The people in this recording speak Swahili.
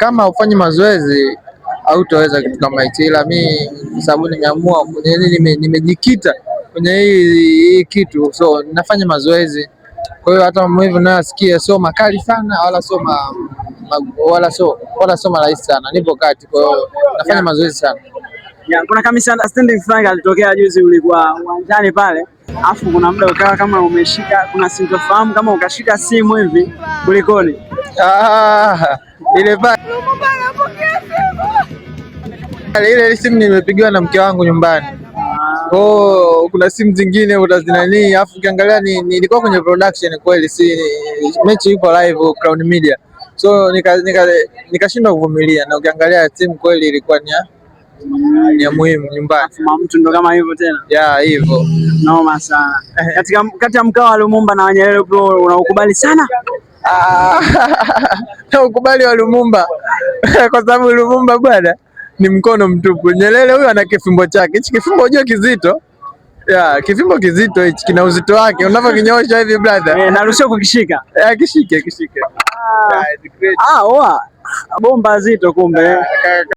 kama ufanyi mazoezi hautaweza kitu kama hicho, ila mimi kwa sababu nimeamua nimejikita kwenye hii kitu, so nafanya mazoezi. Kwa hiyo hata maumivu nayosikia sio makali sana wala sio marahisi sana, nipo kati. Kwa hiyo nafanya mazoezi sana. Kuna kama misunderstanding fulani alitokea juzi, ulikuwa uwanjani pale, afu kuna muda ukawa kama umeshika, kuna sintofahamu kama ukashika simu hivi, kulikoni? Ile simu nimepigiwa na mke wangu nyumbani. Kuna simu zingine utazinani, afu ukiangalia nilikuwa kwenye production kweli, si mechi iko live Crown Media, so nikashindwa kuvumilia, na ukiangalia timu kweli ilikuwa ni ya muhimu nyumbani. Mtu ndo kama hivyo tena. Hivyo. Noma sana. Kati ya mkao wa Lumumba na Nyerere bro, unaukubali sana? Na ukubali wa Lumumba kwa sababu Lumumba bwana ni mkono mtupu. Nyerere huyo ana kifimbo chake. Hichi kifimbo unajua kizito? Kifimbo kizito hichi, kina uzito wake. Unavyokinyosha hivi brother. Naruhusiwa kukishika. Kishike. Bomba zito kumbe.